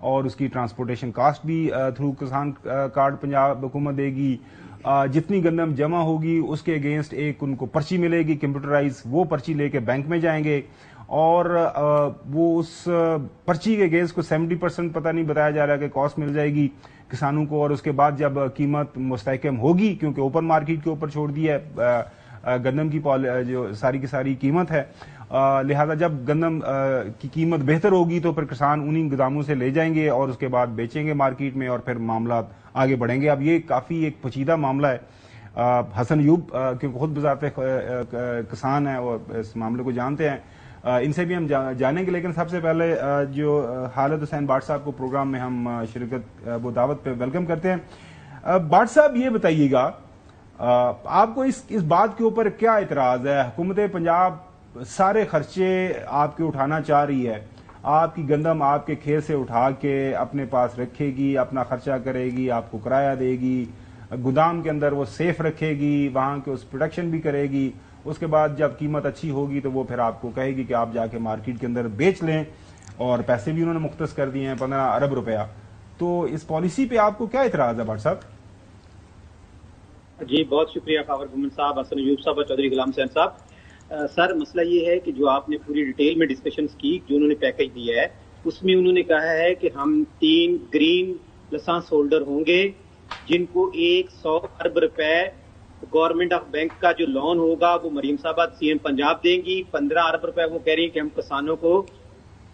اور اس کی transportation cost بھی تھرو کسان کارڈ پنجاب حکومت دے گی. جتنی گندم جمع ہوگی اس کے اگینسٹ ایک ان کو پرچی ملے گی کمپیوٹرائز, وہ پرچی لے کے بینک میں جائیں گے اور وہ اس پرچی کے اگینسٹ کو 70% پتہ نہیں بتایا جا رہا کہ کاسٹ مل جائے گی کسانوں کو, اور اس کے بعد جب قیمت مستحکم ہوگی, کیونکہ اوپن مارکیٹ کے اوپر چھوڑ دی ہے گندم کی جو ساری کی ساری قیمت ہے, لہذا جب گندم کی قیمت بہتر ہوگی تو پھر کسان انہی گوداموں سے لے جائیں گے اور اس کے بعد بیچیں گے مارکیٹ میں اور پھر معاملات آگے بڑھیں گے. اب یہ کافی ایک پیچیدہ معاملہ ہے. حسن ایوب کیونکہ خود بذات کسان ہیں اور اس معاملے کو جانتے ہیں, ان سے بھی ہم جانیں گے, لیکن سب سے پہلے جو خالد حسین بٹ صاحب کو پروگرام میں ہم شرکت وہ دعوت پہ ویلکم کرتے ہیں. بٹ صاحب یہ بتائیے گا آپ کو اس بات کے اوپر کیا اعتراض ہے؟ حکومت پنجاب سارے خرچے آپ کے اٹھانا چاہ رہی ہے, آپ کی گندم آپ کے کھیت سے اٹھا کے اپنے پاس رکھے گی, اپنا خرچہ کرے گی, آپ کو کرایہ دے گی, گودام کے اندر وہ سیف رکھے گی, وہاں کے اس پروڈکشن بھی کرے گی, اس کے بعد جب قیمت اچھی ہوگی تو وہ پھر آپ کو کہے گی کہ آپ جا کے مارکیٹ کے اندر بیچ لیں, اور پیسے بھی انہوں نے مختص کر دیے ہیں 15 ارب روپیہ. تو اس پالیسی پہ آپ کو کیا اعتراض ہے بٹ صاحب؟ جی بہت شکریہ خاور گومن صاحب, حسن ایوب صاحب اور چودھری غلام حسین صاحب. سر مسئلہ یہ ہے کہ جو آپ نے پوری ڈیٹیل میں ڈسکشنز کی, جو انہوں نے پیکج دیا ہے اس میں انہوں نے کہا ہے کہ ہم 3 گرین لائسنس ہولڈر ہوں گے جن کو 100 ارب روپے گورنمنٹ آف بینک کا جو لون ہوگا وہ مریم صاحبہ سی ایم پنجاب دیں گی. 15 ارب روپے وہ کہہ رہی ہیں کہ ہم کسانوں کو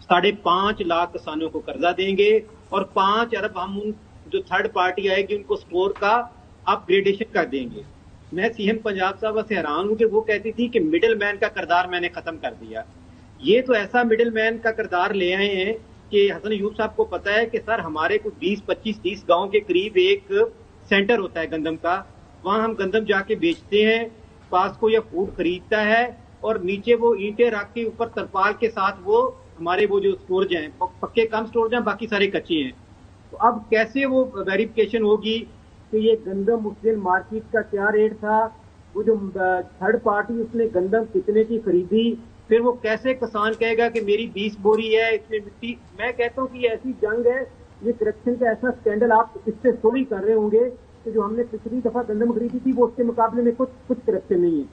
5.5 لاکھ کسانوں کو قرضہ دیں گے, اور 5 ارب ہم ان جو تھرڈ پارٹی آئے گی ان کو سٹور کا اپ گریڈیشن کر دیں گے. میں سی ایم پنجاب صاحبہ سے حیران ہوں کہ وہ کہتی تھی کہ مڈل مین کا کردار میں نے ختم کر دیا. یہ تو ایسا مڈل مین کا کردار لے آئے ہیں کہ حسن ایوب صاحب کو پتا ہے کہ سر ہمارے کو 20, 25, 30 گاؤں کے قریب ایک سینٹر ہوتا ہے گندم کا, وہاں ہم گندم جا کے بیچتے ہیں, پاس کو یا فوڈ خریدتا ہے اور نیچے وہ اینٹیں رکھ کے اوپر ترپال کے ساتھ وہ ہمارے وہ جو سٹورج ہیں پکے کم سٹورج ہیں, باقی سارے کچے ہیں. تو اب کیسے وہ ویریفیکیشن ہوگی کہ یہ گندم اس دن مارکیٹ کا کیا ریٹ تھا, وہ جو تھرڈ پارٹی اس نے گندم کتنے کی خریدی, پھر وہ کیسے کسان کہے گا کہ میری 20 بوری ہے اس میں مٹی. میں کہتا ہوں کہ یہ ایسی جنگ ہے, یہ کرپشن کا ایسا اسکینڈل آپ اس سے سوری کر رہے ہوں گے کہ جو ہم نے پچھلی دفعہ گندم خریدی تھی وہ اس کے مقابلے میں کچھ کرپشن نہیں ہے.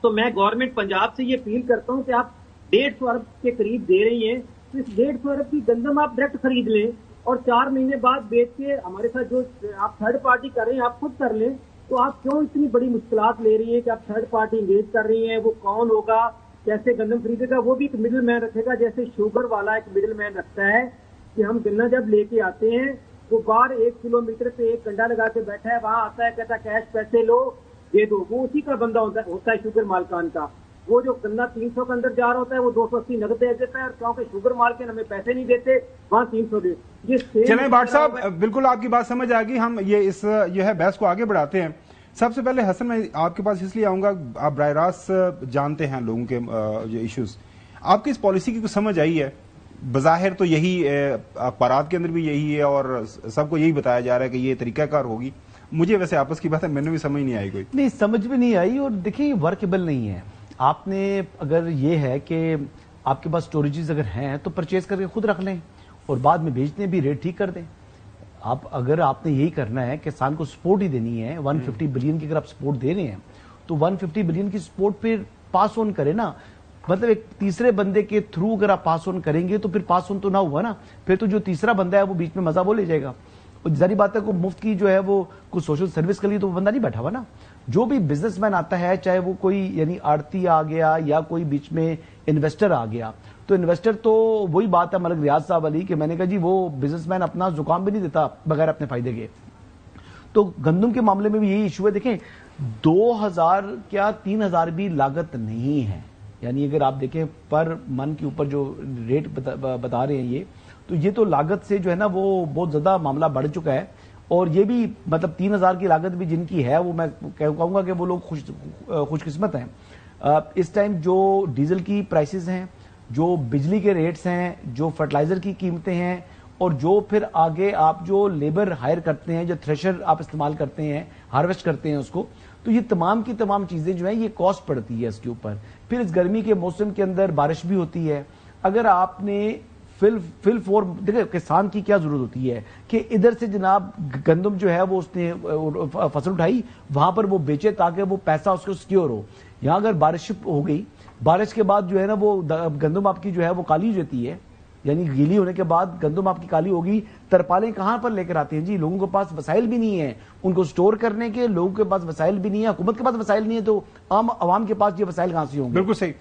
تو میں گورنمنٹ پنجاب سے یہ اپیل کرتا ہوں کہ آپ 150 ارب کے قریب دے رہی ہیں, تو اس 150 ارب کی گندم آپ ڈائریکٹ خرید لیں اور 4 مہینے بعد بیچ کے ہمارے ساتھ جو آپ تھرڈ پارٹی کر رہے ہیں آپ خود کر لیں. تو آپ کیوں اتنی بڑی مشکلات لے رہی ہیں کہ آپ تھرڈ پارٹی انگیج کر رہی ہیں؟ وہ کون ہوگا, کیسے گندم خریدے گا؟ وہ بھی ایک مڈل مین رکھے گا, جیسے شوگر والا ایک مڈل مین رکھتا ہے کہ ہم گنا جب لے کے آتے ہیں وہ باہر 1 کلومیٹر پہ ایک کنڈا لگا کے بیٹھا ہے, وہاں آتا ہے کہتا کیش پیسے لو دے دو, وہ اسی کا بندہ ہوتا ہے شوگر مالکان کا. وہ جو گنا 300 کے اندر جا رہا ہوتا ہے وہ 280 نقد دے دیتا ہے, اور کیونکہ شوگر مالکن ہمیں پیسے نہیں دیتے وہاں 300 دے. چلیں بٹ صاحب بالکل آپ کی بات سمجھ آ گئی, ہم یہ اس جو ہے بحث کو آگے بڑھاتے ہیں. سب سے پہلے حسن میں آپ کے پاس اس لیے آؤں گا, آپ براہ راست جانتے ہیں لوگوں کے جو ایشوز, آپ کی اس پالیسی کی کچھ سمجھ آئی ہے؟ بظاہر تو یہی اخبارات کے اندر بھی یہی ہے اور سب کو یہی بتایا جا رہا ہے کہ یہ طریقہ کار ہوگی. مجھے ویسے آپس کی بات ہے, میں نے بھی سمجھ نہیں آئی, کوئی نہیں سمجھ بھی نہیں آئی. اور دیکھیں یہ ورکیبل نہیں ہے. آپ نے اگر یہ ہے کہ آپ کے پاس سٹوریجز اگر ہیں تو پرچیز کر کے خود رکھ لیں اور بعد میں بیچنے بھی ریٹ ٹھیک کر دیں. اگر آپ نے یہی کرنا ہے کسان کو سپورٹ ہی دینی ہے, 150 بلین کی اگر آپ سپورٹ دے رہے ہیں تو 150 بلین کی سپورٹ پھر پاس آن کرے نا. مطلب ایک تیسرے بندے کے تھرو اگر آپ پاس آن کریں گے تو پھر پاس آن تو نہ ہوا نا, پھر تو جو تیسرا بندہ ہے وہ بیچ میں مزہ وہ لے جائے گا. ظاہری بات ہے کہ مفت کی جو ہے وہ کچھ سوشل سروس کے لیے تو وہ بندہ نہیں بیٹھا ہوا نا. جو بھی بزنس مین آتا ہے, چاہے وہ کوئی یعنی آڑتی آ گیا یا کوئی بیچ میں انویسٹر آ گیا, تو انویسٹر تو وہی بات ہے ملک ریاض صاحب علی کہ میں نے کہا جی وہ بزنس مین اپنا زکام بھی نہیں دیتا بغیر اپنے فائدے کے. تو گندم کے معاملے میں بھی یہی ایشو ہے. دیکھیں 2000 کیا 3000 بھی لاگت نہیں ہے, یعنی اگر آپ دیکھیں پر من کے اوپر جو ریٹ بتا رہے ہیں یہ تو لاگت سے جو ہے نا وہ بہت زیادہ معاملہ بڑھ چکا ہے. اور یہ بھی مطلب 3000 کی لاگت بھی جن کی ہے وہ میں کہوں گا کہ وہ لوگ خوش قسمت ہیں. اس ٹائم جو ڈیزل کی پرائسز ہیں, جو بجلی کے ریٹس ہیں, جو فرٹیلائزر کی قیمتیں ہیں, اور جو پھر آگے آپ جو لیبر ہائر کرتے ہیں, جو تھریشر آپ استعمال کرتے ہیں, ہارویسٹ کرتے ہیں اس کو, تو یہ تمام کی تمام چیزیں جو ہیں یہ کاسٹ پڑتی ہے اس کے اوپر. پھر اس گرمی کے موسم کے اندر بارش بھی ہوتی ہے. اگر آپ نے فل فور دیکھیں کسان کی کیا ضرورت ہوتی ہے کہ ادھر سے جناب گندم جو ہے وہ اس نے فصل اٹھائی وہاں پر وہ بیچے تاکہ وہ پیسہ اس کو سکیور ہو. یہاں اگر بارش ہو گئی, بارش کے بعد جو ہے نا وہ گندم آپ کی جو ہے وہ کالی ہو جاتی ہے, یعنی گیلی ہونے کے بعد گندم آپ کی کالی ہوگی, ترپالیں کہاں پر لے کر آتے ہیں جی؟ لوگوں کے پاس وسائل بھی نہیں ہے ان کو سٹور کرنے کے, لوگوں کے پاس وسائل بھی نہیں ہے, حکومت کے پاس وسائل نہیں ہے, تو عام عوام کے پاس یہ وسائل کہاں سے ہوں گے؟ بالکل صحیح.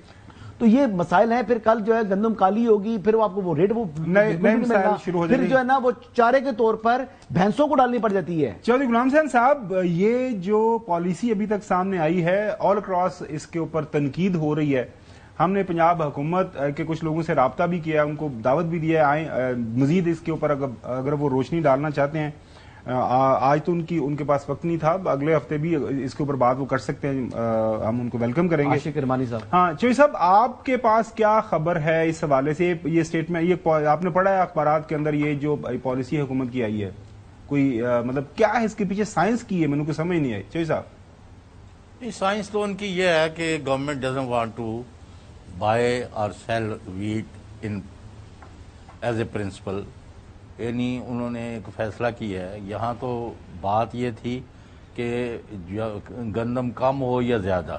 تو یہ مسائل ہیں. پھر کل جو ہے گندم کالی ہوگی, پھر وہ آپ کو وہ ریٹ وہ نئے مسائل شروع ہو جائیں گے. پھر جو ہے نا وہ چارے کے طور پر بھینسوں کو ڈالنی پڑ جاتی ہے. چودھری غلام حسین صاحب, یہ جو پالیسی ابھی تک سامنے آئی ہے آل اکراس اس کے اوپر تنقید ہو رہی ہے. ہم نے پنجاب حکومت کے کچھ لوگوں سے رابطہ بھی کیا, ان کو دعوت بھی دیا ہے آئیں مزید اس کے اوپر اگر وہ روشنی ڈالنا چاہتے ہیں. آج تو ان کے پاس وقت نہیں تھا, اگلے ہفتے بھی اس کے اوپر بات وہ کر سکتے ہیں, ہم ان کو ویلکم کریں گے. عاشق کرمانی صاحب. ہاں چوہدری صاحب, آپ کے پاس کیا خبر ہے اس حوالے سے؟ یہ اسٹیٹمنٹ, یہ آپ نے پڑھا ہے اخبارات کے اندر, یہ جو پالیسی حکومت کی آئی ہے, کوئی مطلب کیا ہے اس کے پیچھے سائنس کی ہے؟ میں نے کوئی سمجھ نہیں آئی. چوہدری صاحب, سائنس تو ان کی یہ ہے کہ government doesn't want to buy or sell wheat in as a principle. یعنی انہوں نے ایک فیصلہ کیا ہے. یہاں تو بات یہ تھی کہ گندم کم ہو یا زیادہ,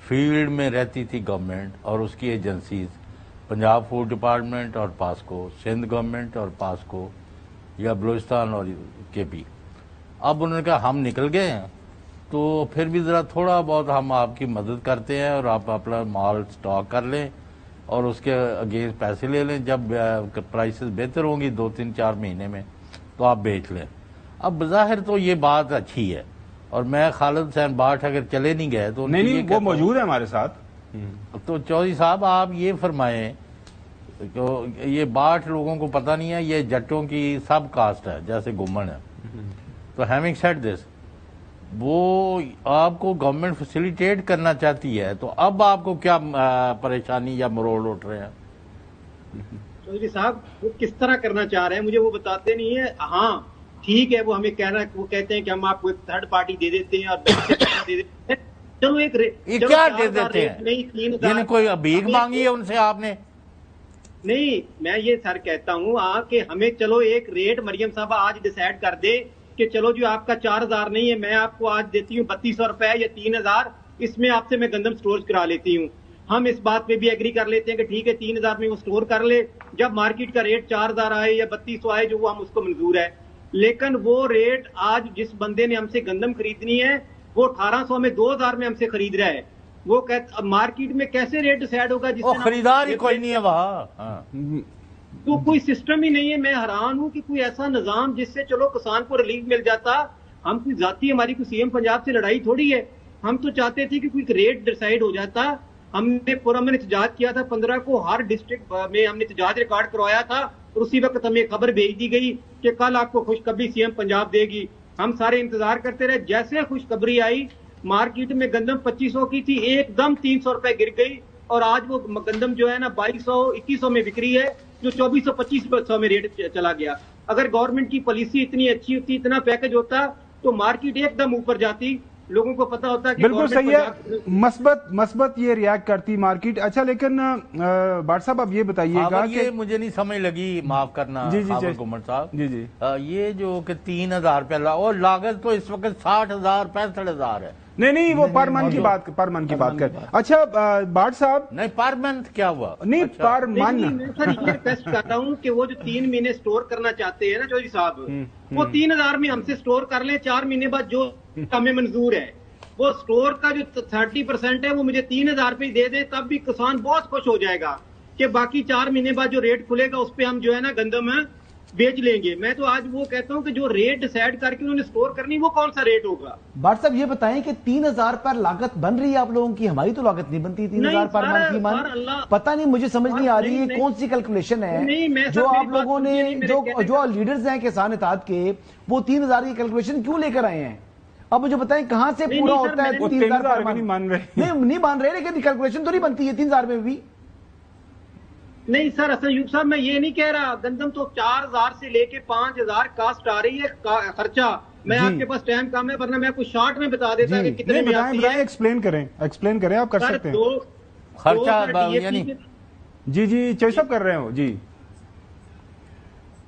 فیلڈ میں رہتی تھی گورنمنٹ اور اس کی ایجنسیز, پنجاب فوڈ ڈپارٹمنٹ اور پاسکو, سندھ گورنمنٹ اور پاسکو, یا بلوچستان اور کے پی. اب انہوں نے کہا ہم نکل گئے ہیں تو پھر بھی ذرا تھوڑا بہت ہم آپ کی مدد کرتے ہیں اور آپ اپنا مال سٹاک کر لیں اور اس کے اگینسٹ پیسے لے لیں. جب پرائسز بہتر ہوں گی 2-3-4 مہینے میں تو آپ بیچ لیں. اب بظاہر تو یہ بات اچھی ہے, اور میں خالد حسین باٹ اگر چلے نہیں گئے تو نہیں وہ موجود ہے ہمارے ساتھ. تو چودھری صاحب آپ یہ فرمائیں کہ یہ باٹ لوگوں کو پتہ نہیں ہے, یہ جٹوں کی سب کاسٹ ہے جیسے گمن ہے. تو ہیونگ سیڈ دس, وہ آپ کو گورنمنٹ فیسیلیٹیٹ کرنا چاہتی ہے, تو اب آپ کو کیا پریشانی یا مروڑ اٹھ رہے ہیں؟ چودھری صاحب وہ کس طرح کرنا چاہ رہے ہیں مجھے وہ بتاتے نہیں ہے. ہاں ٹھیک ہے, وہ ہمیں وہ کہتے ہیں کہ ہم آپ کو ایک تھرڈ پارٹی دے دیتے ہیں اور دے دیتے ہیں. چلو ایک کیا دے دیتے ہیں؟ جن کوئی بھیک مانگی ہے ان سے آپ نے؟ نہیں, میں یہ سر کہتا ہوں کہ ہمیں چلو ایک ریٹ مریم صاحبہ آج ڈیسائیڈ کر دے کہ چلو جو آپ کا 4000 نہیں ہے, میں آپ کو آج دیتی ہوں 3200 روپے یا 3000, اس میں آپ سے میں گندم سٹور کرا لیتی ہوں. ہم اس بات پہ بھی ایگری کر لیتے ہیں کہ ٹھیک ہے 3000 میں وہ سٹور کر لے, جب مارکیٹ کا ریٹ 4000 آئے یا 3200 آئے جو وہ ہم اس کو منظور ہے. لیکن وہ ریٹ آج جس بندے نے ہم سے گندم خریدنی ہے وہ 1800 میں 2000 میں ہم سے خرید رہا ہے. وہ مارکیٹ میں کیسے ریٹ ڈیسائیڈ ہوگا جس سے خریدار ہی کوئی نہیں ہے وہاں؟ تو کوئی سسٹم ہی نہیں ہے. میں حیران ہوں کہ کوئی ایسا نظام جس سے چلو کسان کو ریلیف مل جاتا. ہم کوئی ذاتی ہماری کوئی سی ایم پنجاب سے لڑائی تھوڑی ہے, ہم تو چاہتے تھے کہ کوئی ریٹ ڈیسائیڈ ہو جاتا. ہم نے پورا میں احتجاج کیا تھا 15 کو, ہر ڈسٹرکٹ میں ہم نے احتجاج ریکارڈ کروایا تھا, اور اسی وقت ہمیں خبر بھیج دی گئی کہ کل آپ کو خوشخبری سی ایم پنجاب دے گی. ہم سارے انتظار کرتے رہے. جیسے خوشخبری آئی مارکیٹ میں گندم 2500 کی تھی, ایک دم 300 روپے گر گئی, اور آج وہ گندم جو ہے نا 2200-2100 میں بکری ہے, جو 2400-2500 میں ریٹ چلا گیا. اگر گورنمنٹ کی پالیسی اتنی اچھی ہوتی, اتنا پیکج ہوتا تو مارکیٹ ایک دم اوپر جاتی, لوگوں کو پتا ہوتا کہ بالکل صحیح ہے, مثبت یہ ریاکٹ کرتی مارکیٹ. اچھا لیکن بھٹ صاحب اب یہ بتائیے گا کہ مجھے نہیں سمجھ لگی, معاف کرنا گمن صاحب, جی یہ جو کہ 3000 روپے اور لاگت تو اس وقت 60,000-65,000 ہے. نہیں وہ پر من کی بات کر. اچھا بھٹ صاحب, نہیں پر منتھ کیا ہوا؟ نہیں پر من. میں سر یہ ریکویسٹ کرتا ہوں کہ وہ جو 3 مہینے سٹور کرنا چاہتے ہیں نا چودھری صاحب, وہ 3000 میں ہم سے سٹور کر لیں. 4 مہینے بعد جو ہمیں منظور ہے وہ سٹور کا جو 30% ہے وہ مجھے 3000 روپے دے دیں, تب بھی کسان بہت خوش ہو جائے گا کہ باقی 4 مہینے بعد جو ریٹ کھلے گا اس پہ ہم جو ہے نا گندم بیچ لیں گے. میں تو آج وہ کہتا ہوں کہ جو ریٹ ڈیسائیڈ کر کے انہوں نے سٹور کرنی وہ کون سا ریٹ ہوگا؟ بھٹ صاحب یہ بتائیں کہ 3000 پر لاگت بن رہی ہے آپ لوگوں کی, ہماری تو لاگت نہیں بنتی 3000 پر من کی من. پتہ نہیں, مجھے سمجھ نہیں آ رہی ہے کون سی کیلکولیشن ہے جو آپ لوگوں نے, جو لیڈرز ہیں کسان اتحاد کے, وہ 3000 کی کیلکولیشن کیوں لے کر آئے ہیں؟ اب مجھے بتائیں کہاں سے پورا ہوتا ہے 3000 پر من؟ نہیں مان رہے, لیکن کیلکولیشن تو نہیں بنتی ہے 3000 میں بھی. نہیں سر, حسن ایوب صاحب میں یہ نہیں کہہ رہا, گندم تو 4000 سے لے کے 5000 کاسٹ آ رہی ہے خرچہ. میں آپ کے پاس ٹائم کم ہے, ورنہ میں آپ کو شارٹ میں بتا دیتا کہ کتنے میں آتی ہے. ایکسپلین کریں, آپ کر سکتے ہیں خرچہ یعنی. جی چوہدری صاحب کر رہے ہو جی.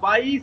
22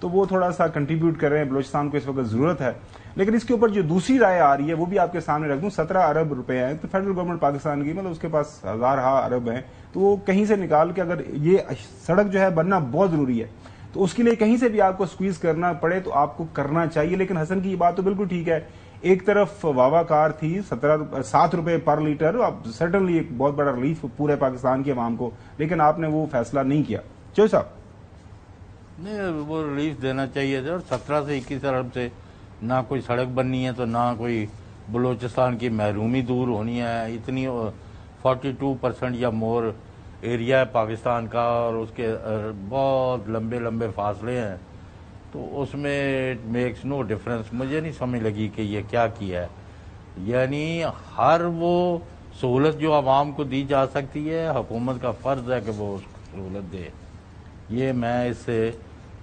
تو وہ تھوڑا سا کنٹریبیوٹ کر رہے ہیں. بلوچستان کو اس وقت ضرورت ہے. لیکن اس کے اوپر جو دوسری رائے آ رہی ہے وہ بھی آپ کے سامنے رکھ دوں. 17 ارب روپے ہیں تو فیڈرل گورنمنٹ پاکستان کی, مطلب اس کے پاس ہزارہ ارب ہیں, تو وہ کہیں سے نکال کے, اگر یہ سڑک جو ہے بننا بہت ضروری ہے تو اس کے لیے کہیں سے بھی آپ کو سکویز کرنا پڑے تو آپ کو کرنا چاہیے. لیکن حسن کی یہ بات تو بالکل ٹھیک ہے, ایک طرف واوا کار تھی 7 روپے پر لیٹر, اب سرٹنلی ایک بہت بڑا ریلیف پورے پاکستان کے عوام کو, لیکن آپ نے وہ فیصلہ نہیں کیا. چوہے صاحب نہیں, وہ ریلیف دینا چاہیے تھا. اور 17 سے 21 ارب سے نہ کوئی سڑک بننی ہے تو نہ کوئی بلوچستان کی محرومی دور ہونی ہے. اتنی 42% یا مور ایریا ہے پاکستان کا, اور اس کے بہت لمبے لمبے فاصلے ہیں, تو اس میں اٹ میکس نو ڈفرنس. مجھے نہیں سمجھ لگی کہ یہ کیا ہے. یعنی ہر وہ سہولت جو عوام کو دی جا سکتی ہے, حکومت کا فرض ہے کہ وہ اس کو سہولت دے. یہ میں اس سے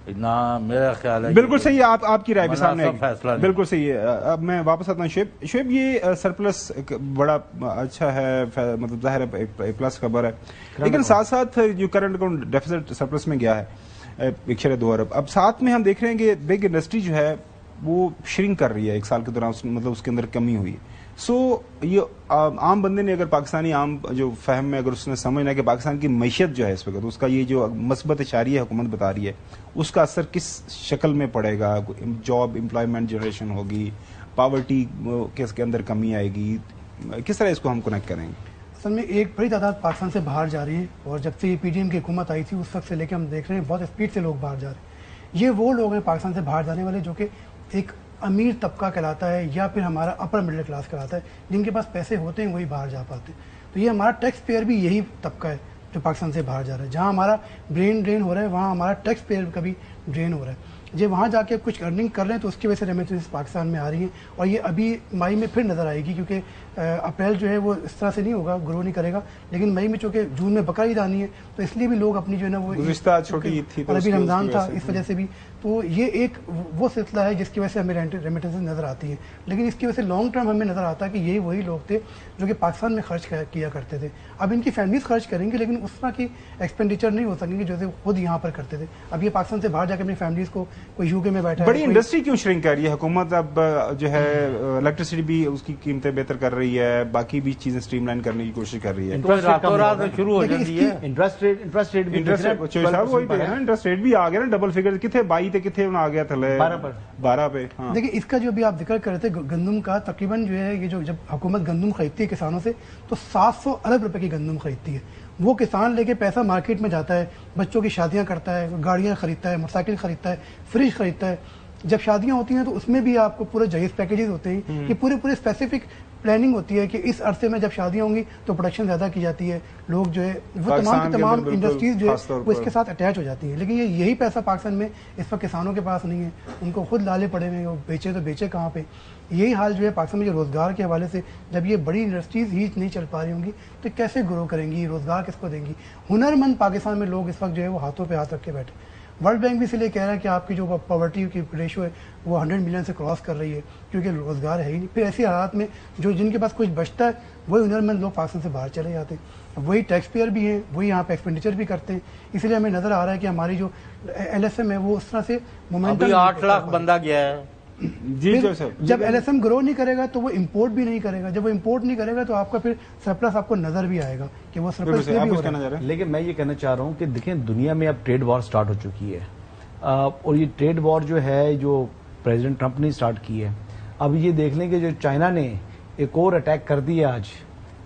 نہ, میرا خیال ہے بالکل صحیح ہے. آپ کی رائے بھی سامنے فیصلہ بالکل صحیح ہے. اب میں واپس آتا ہوں شعیب. یہ سرپلس بڑا اچھا ہے, مطلب ظاہر ہے ایک پلس خبر ہے, لیکن ساتھ ساتھ جو کرنٹ اکاؤنٹ ڈیفیسٹ سرپلس میں گیا ہے 1.2 ارب, اب ساتھ میں ہم دیکھ رہے ہیں کہ بگ انڈسٹری جو ہے وہ شرنک کر رہی ہے 1 سال کے دوران, مطلب اس کے اندر کمی ہوئی ہے. سو یہ عام بندے نے, اگر پاکستانی عام جو فہم میں اگر اس نے سمجھنا ہے کہ پاکستان کی معیشت جو ہے اس وقت, اس کا یہ جو مثبت اشاریہ حکومت بتا رہی ہے, اس کا اثر کس شکل میں پڑے گا؟ جاب امپلائمنٹ جنریشن ہوگی, پاورٹی کس کے اندر کمی آئے گی, کس طرح اس کو ہم کنیکٹ کریں گے؟ اصل میں ایک بڑی تعداد پاکستان سے باہر جا رہی ہے, اور جب سے یہ پی ڈی ایم کی حکومت آئی تھی اس وقت سے لے کے ہم دیکھ رہے ہیں بہت اسپیڈ سے لوگ باہر جا رہے ہیں. یہ وہ لوگ ہیں پاکستان سے باہر جانے والے جو کہ ایک امیر طبقہ کہلاتا ہے یا پھر ہمارا اپر مڈل کلاس کہلاتا ہے, جن کے پاس پیسے ہوتے ہیں وہی باہر جا پاتے ہیں. تو یہ ہمارا ٹیکس پیئر بھی یہی طبقہ ہے جو پاکستان سے باہر جا رہا ہے. جہاں ہمارا برین ڈرین ہو رہا ہے وہاں ہمارا ٹیکس پیئر کا بھی ڈرین ہو رہا ہے. جب وہاں جا کے کچھ ارننگ کر رہے ہیں تو اس کی وجہ سے ریمیٹنس پاکستان میں آ رہی ہیں, اور یہ ابھی مئی میں پھر نظر آئے گی, کیونکہ اپریل جو ہے وہ اس طرح سے نہیں ہوگا, گرو نہیں کرے گا, لیکن مئی میں چونکہ جون میں بقرہ عید آنی ہے تو اس لیے بھی لوگ اپنی جو ہے نا وہ گزشتہ چھوٹی عید تھی اور ابھی رمضان تھا اس وجہ سے بھی, تو یہ ایک وہ سلسلہ ہے جس کی وجہ سے ہمیں ریمیٹنس نظر آتی ہیں. لیکن اس کی وجہ سے لانگ ٹرم ہمیں نظر آتا ہے کہ یہی وہی لوگ تھے جو کہ پاکستان میں خرچ کیا کرتے تھے. اب ان کی فیملیز خرچ کریں گے لیکن اس طرح کی ایکسپینڈیچر نہیں ہو سکیں گے جیسے خود یہاں پر کرتے تھے. اب یہ پاکستان سے باہر جا کے اپنی فیملیز کو, کوئی یو کے میں بیٹھا ہے, بڑی انڈسٹری کیوں شرنک کر رہی ہے حکومت؟ اب جو ہے الیکٹریسٹی بھی اس کی قیمتیں بہتر کر رہی ہے, باقی بھی چیزیں اسٹریم لائن کرنے کی کوشش کر رہی ہے. شروع ہو جاتی ہے انٹرسٹ ریٹ انٹرسٹ ریٹ بھی آ گیا نا, ڈبل فگر کتنے 22 تھے, کتنے آ گیا تھلے 12 پہ. دیکھیں اس کا جو بھی آپ ذکر کر رہے تھے گندم کا, تقریباً جو ہے یہ جو جب حکومت گندم خریدتی ہے کسانوں سے تو 700 ارب روپے کی گندم خریدتی ہے. وہ کسان لے کے پیسہ مارکیٹ میں جاتا ہے, بچوں کی شادیاں کرتا ہے, گاڑیاں خریدتا ہے, موٹر سائیکل خریدتا ہے, فریج خریدتا ہے. جب شادیاں ہوتی ہیں تو اس میں بھی آپ کو پورے جہیز پیکیجز ہوتے ہیں, کہ پورے اسپیسیفک پلاننگ ہوتی ہے کہ اس عرصے میں جب شادیاں ہوں گی تو پروڈکشن زیادہ کی جاتی ہے, لوگ جو ہے وہ تمام انڈسٹریز جو ہے وہ اس کے ساتھ اٹیچ ہو جاتی ہیں. لیکن یہی پیسہ پاکستان میں اس وقت کسانوں کے پاس نہیں ہے, ان کو خود لالے پڑے ہوئے, وہ بیچے تو بیچے کہاں پہ. یہی حال جو ہے پاکستان میں جو روزگار کے حوالے سے, جب یہ بڑی انڈسٹریز ہی نہیں چل پا رہی ہوں گی تو کیسے گرو کریں گی, روزگار کس کو دیں گی؟ ہنرمند پاکستان میں لوگ اس وقت جو ہے وہ ہاتھوں پہ ہاتھ رکھ کے بیٹھے. ورلڈ بینک بھی اس لیے کہہ رہا ہے کہ آپ کی جو پاورٹی کی ریشو ہے وہ 100 ملین سے کراس کر رہی ہے, کیونکہ روزگار ہے ہی نہیں. پھر ایسی حالات میں جن کے پاس کچھ بچتا ہے وہی ہنرمند لوگ پاکستان سے باہر چلے جاتے ہیں, وہی ٹیکس پیئر بھی ہیں, وہی یہاں پہ ایکسپینڈیچر بھی کرتے ہیں. اس لیے ہمیں نظر آ رہا ہے کہ ہماری جو ایل ایس ایم ہے وہ اس طرح سے مومنٹم 8 لاکھ بندہ گیا ہے. جب ایل ایس ایم گرو نہیں کرے گا تو وہ امپورٹ بھی نہیں کرے گا, جب وہ امپورٹ نہیں کرے گا تو آپ کا پھر سرپلس آپ کو نظر بھی آئے گا کہ وہ سرپلس بھی ہو رہا ہے. لیکن میں یہ کہنا چاہ رہا ہوں کہ دیکھیں دنیا میں اب ٹریڈ وار سٹارٹ ہو چکی ہے, اور یہ ٹریڈ وار جو ہے جو پریزیڈنٹ ٹرمپ نے سٹارٹ کی ہے. اب یہ دیکھ لیں کہ جو چائنا نے ایک اور اٹیک کر دیا آج,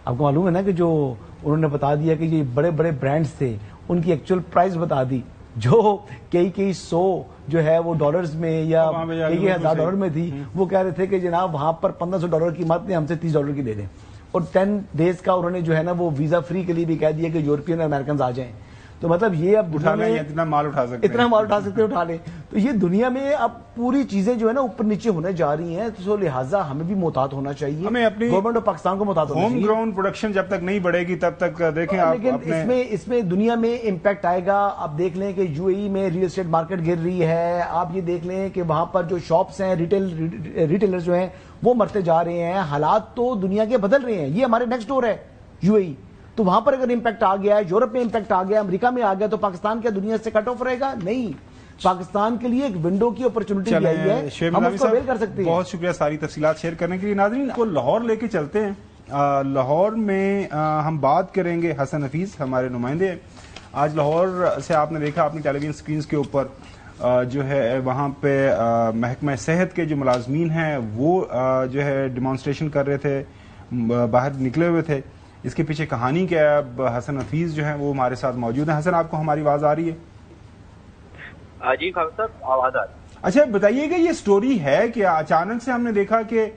آپ کو معلوم ہے نا کہ جو انہوں نے بتا دیا کہ یہ بڑے بڑے برانڈز تھے ان کی ایکچوئل پرائز بتا دی, جو کئی 100 جو ہے وہ ڈالرز میں یا کئی $1000 میں تھی. وہ کہہ رہے تھے کہ جناب وہاں پر $1500 کی مت نے ہم سے $30 کی دے دیں, اور 10 days کا انہوں نے جو ہے نا وہ ویزا فری کے لیے بھی کہہ دیا کہ یورپین امریکنز آ جائیں. تو مطلب یہ اب اتنا مال اٹھا سکتے اٹھا لیں. تو یہ دنیا میں اب پوری چیزیں جو ہے نا اوپر نیچے ہونے جا رہی ہیں, تو لہٰذا ہمیں بھی محتاط ہونا چاہیے, ہمیں اپنی گورنمنٹ آف پاکستان کو محتاط ہونا چاہیے. ہوم گراؤنڈ پروڈکشن جب تک نہیں بڑھے گی تب تک دیکھیں آپ, لیکن اس میں دنیا میں امپیکٹ آئے گا. آپ دیکھ لیں کہ یو اے ای میں ریئل اسٹیٹ مارکیٹ گر رہی ہے, آپ یہ دیکھ لیں کہ وہاں پر جو شاپس ہیں ریٹیلر جو ہیں وہ مرتے جا رہے ہیں. حالات تو دنیا کے بدل رہے ہیں. یہ ہمارے نیکسٹ ڈور ہے یو اے ای, تو وہاں پر اگر امپیکٹ آ گیا ہے, یورپ میں امپیکٹ آ گیا, امریکہ میں آ گیا, تو پاکستان کیا دنیا سے کٹ آف رہے گا؟ نہیں. پاکستان کے لیے ایک ونڈو کی اپرچونٹی آئی ہے, ہم اس کو اویل کر سکتے ہیں. بہت شکریہ ساری تفصیلات شیئر کرنے کے لیے. ناظرین کو لاہور لے کے چلتے ہیں. لاہور میں ہم بات کریں گے, حسن حفیظ ہمارے نمائندے. آج لاہور سے آپ نے دیکھا اپنی ٹیلی ویژن سکرینز کے اوپر جو ہے وہاں پہ محکمہ صحت کے جو ملازمین ہیں وہ جو ہے ڈیمانسٹریشن کر رہے تھے, باہر نکلے ہوئے تھے. اس کے پیچھے کہانی کیا ہے؟ اب حسن حفیظ جو ہیں وہ ہمارے ساتھ موجود ہیں. حسن, آپ کو ہماری آواز آ رہی ہے؟ جی خان صاحب, آواز آ رہی ہے. اچھا بتائیے گا, یہ سٹوری ہے کہ اچانک سے ہم نے دیکھا کہ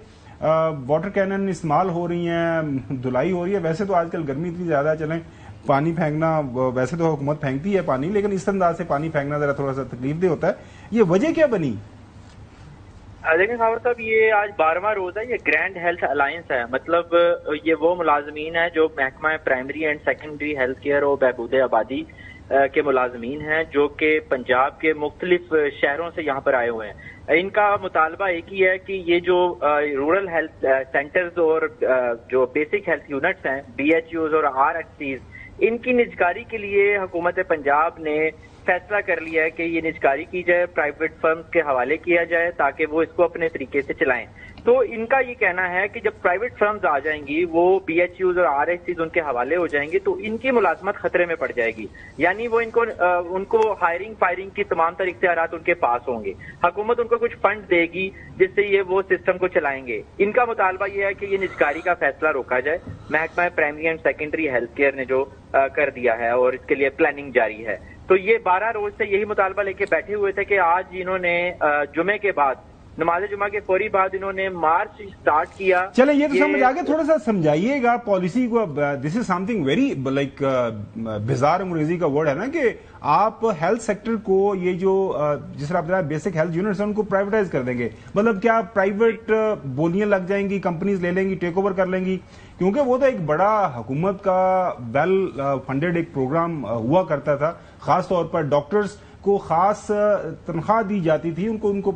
واٹر کینن استعمال ہو رہی ہیں, دھلائی ہو رہی ہے. ویسے تو آج کل گرمی اتنی زیادہ, چلیں پانی پھینکنا ویسے تو حکومت پھینکتی ہے پانی, لیکن اس انداز سے پانی پھینکنا ذرا تھوڑا سا تکلیف دہ ہوتا ہے. یہ وجہ کیا بنی؟ لیکن خاور صاحب, یہ آج 12واں روز ہے. یہ گرینڈ ہیلتھ الائنس ہے. مطلب یہ وہ ملازمین ہیں جو محکمہ primary and secondary health care اور بہبود آبادی کے ملازمین ہیں, جو کہ پنجاب کے مختلف شہروں سے یہاں پر آئے ہوئے ہیں. ان کا مطالبہ ایک ہی ہے کہ یہ جو رورل ہیلتھ سینٹرز اور جو بیسک ہیلتھ یونٹس ہیں, BHUs اور RHCs, ان کی نجکاری کے لیے حکومت پنجاب نے فیصلہ کر لیا ہے کہ یہ نجکاری کی جائے, پرائیویٹ فرمز کے حوالے کیا جائے تاکہ وہ اس کو اپنے طریقے سے چلائیں. تو ان کا یہ کہنا ہے کہ جب پرائیویٹ فرمز آ جائیں گی, وہ BHUs اور RHCs ان کے حوالے ہو جائیں گے, تو ان کی ملازمت خطرے میں پڑ جائے گی. یعنی وہ ان کو ہائرنگ فائرنگ کی تمام تر اختیارات ان کے پاس ہوں گے. حکومت ان کو کچھ فنڈ دے گی جس سے یہ وہ سسٹم کو چلائیں گے. ان کا مطالبہ یہ ہے کہ یہ نجکاری کا فیصلہ روکا جائے. محکمہ primary and secondary health care نے جو کر دیا ہے اور اس کے لیے پلاننگ جاری ہے. تو یہ 12 روز سے یہی مطالبہ لے کے بیٹھے ہوئے تھے کہ آج انہوں نے جمعے کے بعد, نماز جمعہ کے فوری بعد انہوں نے مارچ سٹارٹ کیا. چلیں یہ تو سمجھ آگے, تھوڑا سا سمجھائیے گا پالیسی کو. دس از سم تھنگ ویری لائک بزار انگریزی کا ورڈ ہے نا, کہ آپ ہیلتھ سیکٹر کو یہ جو جس طرح آپ بیسک ہیلتھ یونٹس ہیں ان کو پرائیویٹائز کر دیں گے. مطلب کیا پرائیویٹ بولیاں لگ جائیں گی, کمپنیز لے لیں گی, ٹیک اوور کر لیں گی؟ کیونکہ وہ تو ایک بڑا حکومت کا ویل فنڈیڈ ایک پروگرام ہوا کرتا تھا. خاص طور پر ڈاکٹرز کو خاص تنخواہ دی جاتی تھی, ان کو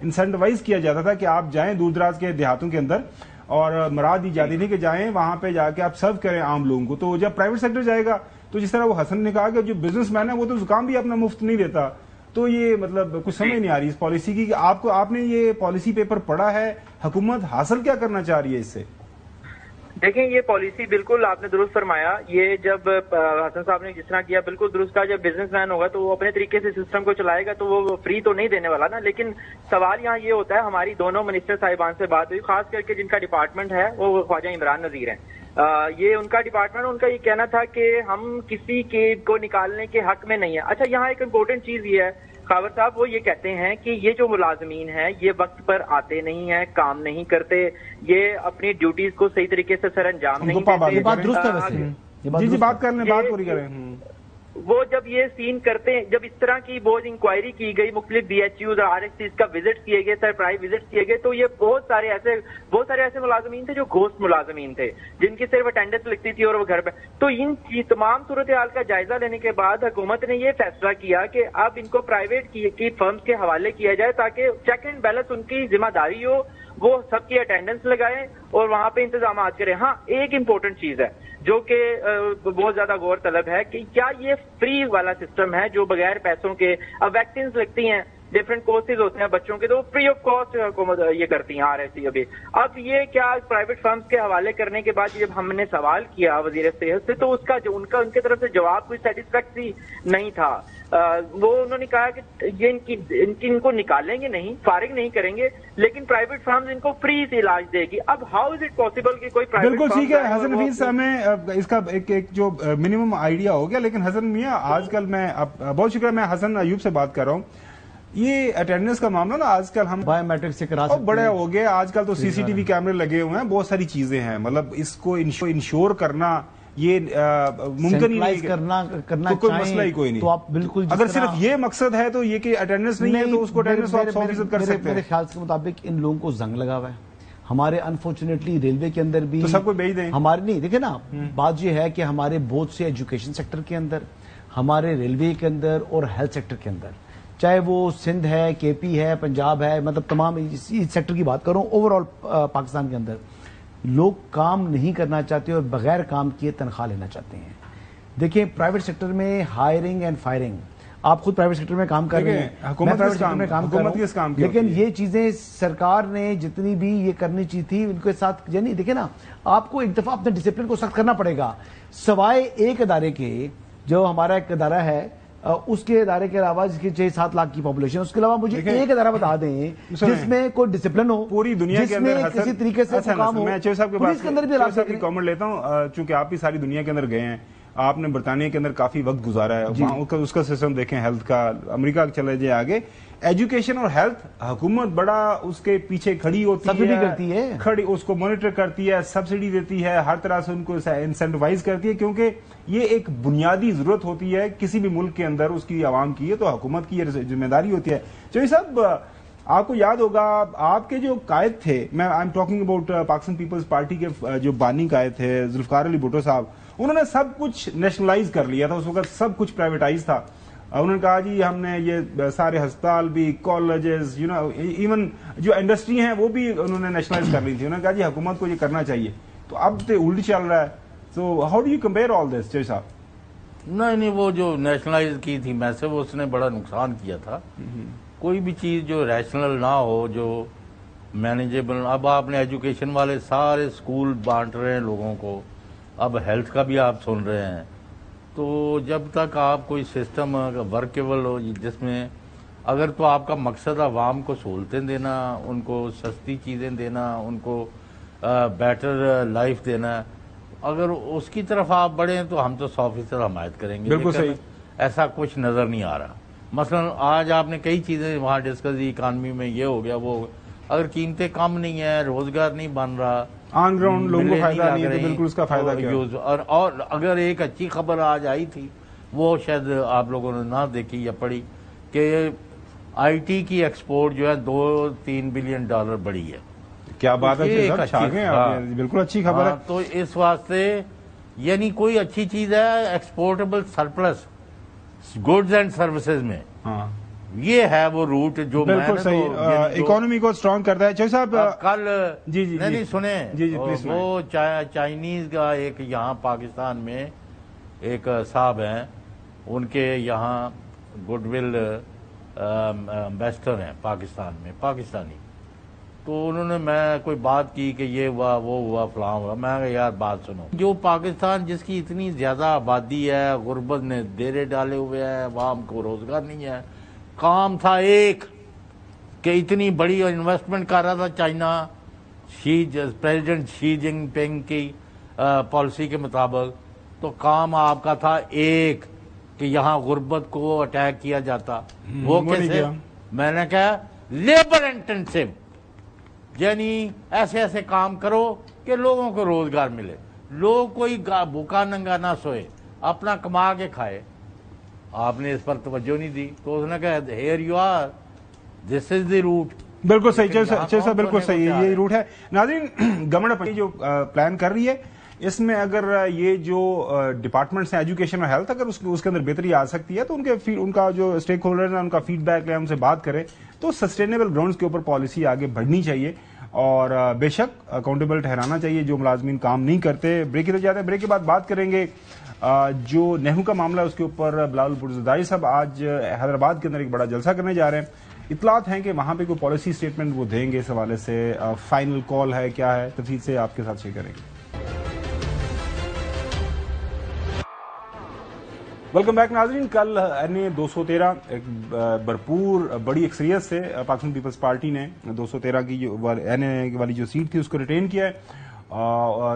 انسینٹیوائز کیا جاتا تھا کہ آپ جائیں دور دراز کے دیہاتوں کے اندر, اور مراد دی جاتی تھی کہ جائیں وہاں پہ جا کے آپ سرو کریں عام لوگوں کو. تو جب پرائیویٹ سیکٹر جائے گا تو جس طرح وہ حسن نے کہا کہ جو بزنس مین ہے وہ تو زکام بھی اپنا مفت نہیں دیتا. تو یہ مطلب کچھ سمجھ نہیں آ رہی اس پالیسی کی کہ آپ نے یہ پالیسی پیپر پڑھا ہے, حکومت حاصل کیا کرنا چاہ رہی ہے اس سے؟ دیکھیں, یہ پالیسی بالکل آپ نے درست فرمایا. یہ جب حسن صاحب نے جس طرح کیا بالکل درست کہا. جب بزنس مین ہوگا تو وہ اپنے طریقے سے سسٹم کو چلائے گا, تو وہ فری تو نہیں دینے والا نا. لیکن سوال یہاں یہ ہوتا ہے, ہماری دونوں منسٹر صاحبان سے بات ہوئی, خاص کر کے جن کا ڈپارٹمنٹ ہے وہ خواجہ عمران نذیر ہیں. یہ ان کا ڈپارٹمنٹ, ان کا یہ کہنا تھا کہ ہم کسی کے کو نکالنے کے حق میں نہیں ہے. اچھا, یہاں ایک امپورٹنٹ چیز یہ ہے خاور صاحب, وہ یہ کہتے ہیں کہ یہ جو ملازمین ہیں یہ وقت پر آتے نہیں ہیں, کام نہیں کرتے, یہ اپنی ڈیوٹیز کو صحیح طریقے سے سر انجام نہیں دیتے. بات درست ہے ویسے. جی بات کر لیں, بات پوری کریں. وہ جب یہ سین کرتے ہیں, جب اس طرح کی بہت انکوائری کی گئی, مختلف BHUs اور RHCs کا وزٹ کیے گئے, سرپرائز وزٹ کیے گئے, تو یہ بہت سارے ایسے ملازمین تھے جو گھوسٹ ملازمین تھے, جن کی صرف اٹینڈنس لگتی تھی اور وہ گھر پہ. تو ان کی تمام صورتحال کا جائزہ لینے کے بعد حکومت نے یہ فیصلہ کیا کہ اب ان کو پرائیویٹ کی فرمز کے حوالے کیا جائے تاکہ چیک اینڈ بیلنس ان کی ذمہ داری ہو, وہ سب کی اٹینڈنس لگائیں اور وہاں پہ انتظامات کریں. ہاں, ایک امپورٹنٹ چیز ہے جو کہ بہت زیادہ غور طلب ہے کہ کیا یہ فری والا سسٹم ہے جو بغیر پیسوں کے, اب ویکسینز لگتی ہیں, ڈفرینٹ کورسز ہوتے ہیں بچوں کے, تو وہ فری آف کاسٹ حکومت یہ کرتی ہیں RHC. اب یہ کیا پرائیویٹ فرمز کے حوالے کرنے کے بعد جب ہم نے سوال کیا وزیر صحت سے, تو اس کا جو ان کی طرف سے جواب کوئی سیٹسفیکٹری نہیں تھا. وہ انہوں نے کہا کہ یہ ان کو نکالیں گے نہیں, فارغ نہیں کریں گے, لیکن پرائیویٹ فرمز ان کو فری سے علاج دے گی. اب ہاؤ از اٹ پاسبل کہ کوئی پرائیویٹ بالکل ٹھیک ہے حسن حفیظ, ہمیں اس کا ایک جو منیمم آئیڈیا ہو گیا. لیکن حسن میاں, آج کل میں بہت شکریہ, میں حسن ایوب سے بات کر رہا ہوں. یہ اٹینڈنس کا معاملہ نا آج کل ہم بایو میٹرک سے کرا سکتے بڑے ہو گئے. آج کل تو CCTV کیمرے لگے ہوئے ہیں, بہت ساری چیزیں ہیں. مطلب اس کو انشور کرنا یہ ممکن ہی نہیں, کرنا کوئی مسئلہ ہی کوئی نہیں. تو آپ بالکل, اگر صرف یہ مقصد ہے تو یہ کہ اٹینڈنس نہیں ہے تو اس کو اٹینڈنس آپ 100% کر سکتے ہیں. میرے خیال کے مطابق ان لوگوں کو زنگ لگا ہوا ہے. ہمارے انفارچونیٹلی ریلوے کے اندر بھی تو سب کو بھیج دیں. ہمارے نہیں, دیکھیں نا, بات یہ ہے کہ ہمارے بہت سے ایجوکیشن سیکٹر کے اندر, ہمارے ریلوے کے اندر اور ہیلتھ سیکٹر کے اندر, چاہے وہ سندھ ہے, KP ہے, پنجاب ہے, مطلب تمام اس سیکٹر کی بات کروں, اوور آل پاکستان کے اندر لوگ کام نہیں کرنا چاہتے اور بغیر کام کیے تنخواہ لینا چاہتے ہیں. دیکھیں, پرائیویٹ سیکٹر میں ہائرنگ اینڈ فائرنگ آپ خود پرائیویٹ سیکٹر میں کام کر رہے ہیں, حکومت پرائیویٹ سیکٹر میں کام کر رہا کس کام ہوں, کی لیکن یہ چیزیں سرکار نے جتنی بھی یہ کرنی چاہیے تھی ان کے ساتھ, یعنی دیکھیں نا, آپ کو ایک دفعہ اپنے ڈسپلن کو سخت کرنا پڑے گا. سوائے ایک ادارے کے جو ہمارا ایک ادارہ ہے, اس کے ادارے کے علاوہ جس کی 6-7 لاکھ کی پاپولیشن, اس کے علاوہ مجھے ایک ادارہ بتا دیں جس میں کوئی ڈسپلن ہو پوری دنیا کے اندر, کسی طریقے سے کام ہو. میں چوہدری صاحب کے پولیس کے اندر بھی پاس کامنٹ لیتا ہوں, چونکہ آپ بھی ساری دنیا کے اندر گئے ہیں, آپ نے برطانیہ کے اندر کافی وقت گزارا ہے, وہاں اس کا سسٹم دیکھیں ہیلتھ کا, امریکہ چلے جائے آگے, ایجوکیشن اور ہیلتھ حکومت بڑا اس کے پیچھے کھڑی ہوتی ہے, سبسڈی کرتی ہے, کھڑی اس کو مانیٹر کرتی ہے, سبسڈی دیتی ہے, ہر طرح سے ان کو انسینٹیوائز کرتی ہے, کیونکہ یہ ایک بنیادی ضرورت ہوتی ہے کسی بھی ملک کے اندر, اس کی عوام کی ہے تو حکومت کی ذمہ داری ہوتی ہے. چوہدری صاحب, آپ کو یاد ہوگا آپ کے جو قائد تھے, میں I am talking about Pakistan Peoples Party کے جو بانی قائد تھے ذوالفقار علی بھٹو صاحب, انہوں نے سب کچھ نیشنلائز کر لیا تھا, اس وقت سب کچھ پرائیویٹائز تھا. انہوں نے کہا جی ہم نے یہ سارے ہسپتال بھی, کالجز, ایون جو انڈسٹری ہیں وہ بھی انہوں نے نیشنلائز کر لی تھی. انہوں نے کہا جی حکومت کو یہ کرنا چاہیے, تو اب تو الٹ چل رہا ہے. So how do you compare all this Chaudhry صاحب؟ نہیں, وہ جو نیشنلائز کی تھی میں وہ اس نے بڑا نقصان کیا تھا. کوئی بھی چیز جو ریشنل نہ ہو, جو مینیجیبل. اب آپ نے ایجوکیشن والے سارے اسکول بانٹ رہے ہیں لوگوں کو, اب ہیلتھ کا بھی آپ سن رہے ہیں. تو جب تک آپ کوئی سسٹم ورکیبل ہو جس میں, اگر تو آپ کا مقصد عوام کو سہولتیں دینا, ان کو سستی چیزیں دینا, ان کو بیٹر لائف دینا, اگر اس کی طرف آپ بڑھیں تو ہم تو 100% حمایت کریں گے. بالکل صحیح. ایسا کچھ نظر نہیں آ رہا. مثلا آج آپ نے کئی چیزیں وہاں ڈسکس کی, اکانومی میں یہ ہو گیا وہ, اگر قیمتیں کم نہیں ہیں, روزگار نہیں بن رہا, آن گراؤنڈ لوگوں کو فائدہ نہیں ہے, تو بالکل اس کا فائدہ کیا. اور اگر ایک اچھی خبر آج آئی تھی, وہ شاید آپ لوگوں نے نہ دیکھی یا پڑھی, کہ آئی ٹی کی ایکسپورٹ جو ہے $2-3 بلین بڑھی ہے. کیا بات ہے, بالکل اچھی خبر ہے. تو اس واسطے یعنی کوئی اچھی چیز ہے, exportable surplus goods and services میں, یہ ہے وہ روٹ جو بالکل صحیح اکانومی کو اسٹرانگ کرتا ہے. چوہدری صاحب کل جی جی نہیں سنیں, جی جی پلیز, وہ چائنیز کا ایک یہاں پاکستان میں ایک صاحب ہیں, ان کے یہاں گڈ ول ایمبیسڈر ہیں پاکستان میں, پاکستانی. تو انہوں نے میں کوئی بات کی کہ یہ ہوا وہ ہوا فلاں ہوا. میں کہا یار بات سنو, جو پاکستان جس کی اتنی زیادہ آبادی ہے, غربت نے ڈیرے ڈالے ہوئے ہیں, عوام کو روزگار نہیں ہے, کام تھا ایک کہ اتنی بڑی انویسٹمنٹ کر رہا تھا چائنا, پریزیڈنٹ شی جن پنگ کی پالیسی کے مطابق, تو کام آپ کا تھا ایک کہ یہاں غربت کو اٹیک کیا جاتا. وہ کیسے؟ میں نے کہا لیبر انٹینسو, یعنی ایسے ایسے کام کرو کہ لوگوں کو روزگار ملے, لوگ کوئی بھوکا ننگا نہ سوئے, اپنا کما کے کھائے. آپ نے اس پر توجہ نہیں دی, تو اس نے کہا here you are, this is the route. بالکل صحیح صاحب, بالکل صحیح, یہ روٹ ہے. ناظرین, گورنمنٹ اپنی جو پلان کر رہی ہے, اس میں اگر یہ جو ڈپارٹمنٹس ہیں ایجوکیشن اور ہیلتھ, اگر اس کے اندر بہتری آ سکتی ہے تو ان کا جو اسٹیک ہولڈرز ہیں ان کا فیڈ بیک لیں, ان سے بات کریں, تو سسٹینیبل گراؤنڈز کے اوپر پالیسی آگے بڑھنی چاہیے, اور بے شک اکاؤنٹیبل ٹھہرانا چاہیے جو ملازمین کام نہیں کرتے. بریک کی طرف جاتے ہیں, بریک کے بعد بات کریں گے جو نہرو کا معاملہ ہے اس کے اوپر. بلاول بھٹو زرداری صاحب آج حیدرآباد کے اندر ایک بڑا جلسہ کرنے جا رہے ہیں. اطلاعات ہیں کہ وہاں پہ کوئی پالیسی اسٹیٹمنٹ وہ دیں گے, اس حوالے سے فائنل کال ہے, کیا ہے, تفصیل سے آپ کے ساتھ شیئر کریں گے. ویلکم بیک ناظرین. کل NA 213 ایک بھرپور بڑی اکثریت سے پاکستان پیپلز پارٹی نے 213 کی جو NA والی جو سیٹ تھی اس کو ریٹین کیا ہے,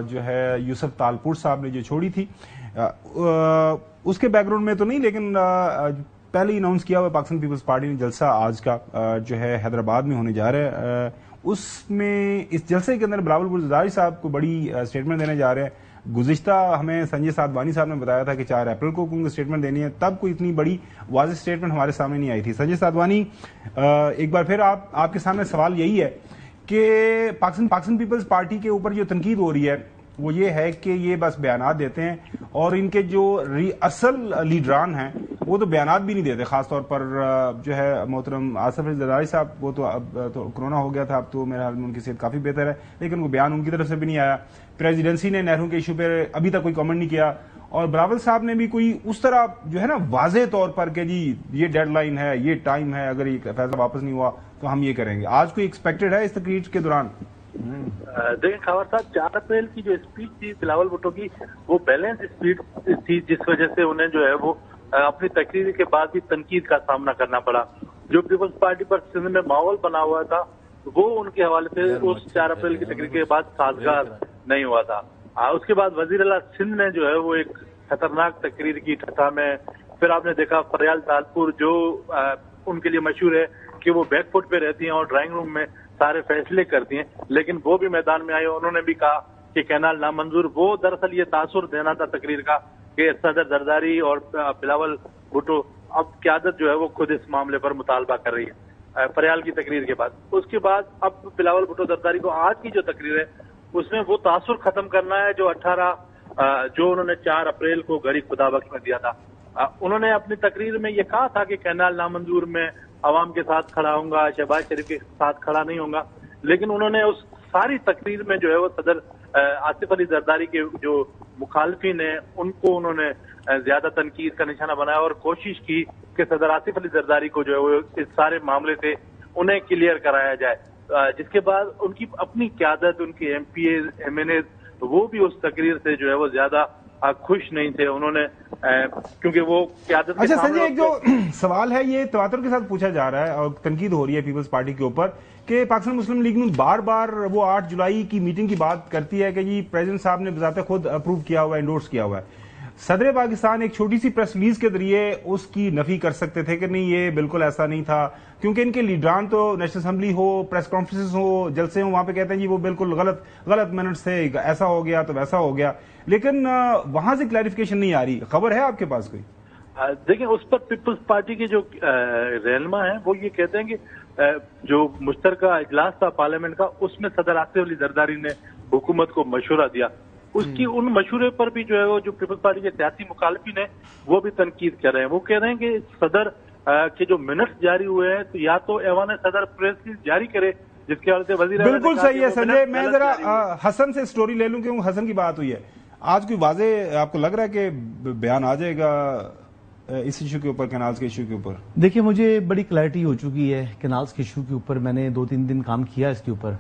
جو ہے یوسف تالپور صاحب نے جو چھوڑی تھی. اس کے بیک گراؤنڈ میں تو نہیں, لیکن پہلے ہی اناؤنس کیا ہوا پاکستان پیپلز پارٹی نے جلسہ آج کا جو ہے حیدرآباد میں ہونے جا رہا ہے. اس میں اس جلسے کے اندر بلاول بھٹو زرداری صاحب کو بڑی اسٹیٹمنٹ دینے جا رہے ہیں. گزشتہ ہمیں سنجے سادوانی صاحب نے بتایا تھا کہ 4 اپریل کو ان کو اسٹیٹمنٹ دینی ہے, تب کوئی اتنی بڑی واضح اسٹیٹمنٹ ہمارے سامنے نہیں آئی تھی. سنجے سادوانی, ایک بار پھر آپ کے سامنے سوال یہی ہے کہ پاکستان پیپلز پارٹی کے اوپر جو تنقید ہو رہی ہے وہ یہ ہے کہ یہ بس بیانات دیتے ہیں, اور ان کے جو اصل لیڈران ہیں وہ تو بیانات بھی نہیں دیتے. خاص طور پر جو ہے محترم آصف علی زرداری صاحب, وہ تو اب تو کرونا ہو گیا تھا, اب تو میرے خیال میں ان کی صحت کافی بہتر ہے, لیکن وہ بیان ان کی طرف سے بھی نہیں آیا. پریزیڈنسی نے نہروں کے ایشو پہ ابھی تک کوئی کامنٹ نہیں کیا, اور بلاول صاحب نے بھی کوئی اس طرح جو ہے نا واضح طور پر کہ جی یہ ڈیڈ لائن ہے, یہ ٹائم ہے, اگر یہ فیصلہ واپس نہیں ہوا تو ہم یہ کریں گے. آج کوئی ایکسپیکٹڈ ہے اس تقریر کے دوران؟ دیکھیں خاور صاحب, 4 اپریل کی جو اسپیچ تھی بلاول بھٹو کی, وہ بیلنس اسپیچ تھی, جس وجہ سے انہیں جو ہے وہ اپنی تقریر کے بعد بھی تنقید کا سامنا کرنا پڑا. جو پیپلز پارٹی پر سندھ میں ماحول بنا ہوا تھا وہ ان کے حوالے سے اس 4 اپریل کی تقریر کے بعد سازگار نہیں ہوا تھا. اس کے بعد وزیر اعلیٰ سندھ نے جو ہے وہ ایک خطرناک تقریر کی ٹھٹھا میں. پھر آپ نے دیکھا فریال تالپور جو ان کے لیے مشہور ہے کہ وہ بیک فٹ پہ رہتی ہیں اور ڈرائنگ روم میں سارے فیصلے کرتی ہیں, لیکن وہ بھی میدان میں آئے. انہوں نے بھی کہا کہ کینال نامنظور. وہ دراصل یہ تاثر دینا تھا تقریر کا کہ صدر زرداری اور بلاول بھٹو اب قیادت جو ہے وہ خود اس معاملے پر مطالبہ کر رہی ہے فریال کی تقریر کے بعد. اس کے بعد اب بلاول بھٹو زرداری کو آج کی جو تقریر ہے اس میں وہ تاثر ختم کرنا ہے جو انہوں نے 4 اپریل کو گھڑی خدا بخش میں دیا تھا. انہوں نے اپنی تقریر میں یہ کہا تھا کہ کینال نامنظور میں عوام کے ساتھ کھڑا ہوں گا, شہباز شریف کے ساتھ کھڑا نہیں ہوں گا, لیکن انہوں نے اس ساری تقریر میں جو ہے وہ صدر آصف علی زرداری کے جو مخالفین ہیں ان کو انہوں نے زیادہ تنقید کا نشانہ بنایا اور کوشش کی کہ صدر آصف علی زرداری کو جو ہے وہ اس سارے معاملے سے انہیں کلیئر کرایا جائے. جس کے بعد ان کی اپنی قیادت, ان کے MPs, MNAs وہ بھی اس تقریر سے جو ہے وہ زیادہ خوش نہیں تھے. انہوں نے کیونکہ وہ قیادت. اچھا سنجے, ایک جو سوال ہے یہ تواتر کے ساتھ پوچھا جا رہا ہے اور تنقید ہو رہی ہے پیپلز پارٹی کے اوپر کہ پاکستان مسلم لیگ نے بار بار وہ 8 جولائی کی میٹنگ کی بات کرتی ہے کہ جی پریزیڈنٹ صاحب نے بذات خود اپروو کیا ہوا ہے, انڈورس کیا ہوا ہے. صدر پاکستان ایک چھوٹی سی پریس ریلیز کے ذریعے اس کی نفی کر سکتے تھے کہ نہیں یہ بالکل ایسا نہیں تھا, کیونکہ ان کے لیڈران تو نیشنل اسمبلی ہو, پریس کانفرنسز ہو, جلسے ہوں, وہاں پہ کہتے ہیں جی وہ بالکل غلط منٹس تھے, ایسا ہو گیا تو ویسا ہو گیا, لیکن وہاں سے کلیریفیکیشن نہیں آ رہی. خبر ہے آپ کے پاس کوئی؟ دیکھیں اس پر پیپلز پارٹی کے جو رہنما ہیں وہ یہ کہتے ہیں کہ جو مشترکہ اجلاس تھا پارلیمنٹ کا اس میں صدر آصف علی زرداری نے حکومت کو مشورہ دیا. اس کی ان مشورے پر بھی جو ہے وہ جو پیپلز پارٹی کے سیاسی مخالفین ہیں وہ بھی تنقید کر رہے ہیں. وہ کہہ رہے ہیں کہ صدر کے جو منٹس جاری ہوئے ہیں تو یا تو ایوان صدر پریس جاری کرے جس کے حوالے سے وزیر. بالکل صحیح ہے سنجے. میں ذرا حسن سے سٹوری لے لوں کیونکہ حسن کی بات ہوئی ہے. آج کوئی واضح آپ کو لگ رہا ہے کہ بیان آ جائے گا اس ایشو کے اوپر, کینالز کے ایشو کے اوپر؟ دیکھیں مجھے بڑی کلیئرٹی ہو چکی ہے کینالز کے ایشو کے اوپر. میں نے 2-3 دن کام کیا اس کے اوپر.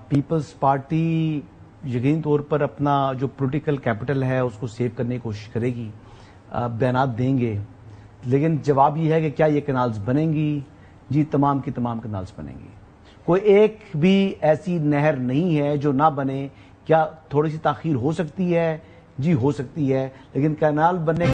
پیپلز پارٹی یقینی طور پر اپنا جو پولیٹیکل کیپٹل ہے اس کو سیو کرنے کی کوشش کرے گی, بیانات دیں گے, لیکن جواب یہ ہے کہ کیا یہ کینالز بنیں گی؟ جی تمام کی تمام کینالز بنیں گی. کوئی ایک بھی ایسی نہر نہیں ہے جو نہ بنے. کیا تھوڑی سی تاخیر ہو سکتی ہے؟ جی ہو سکتی ہے, لیکن کینال بننے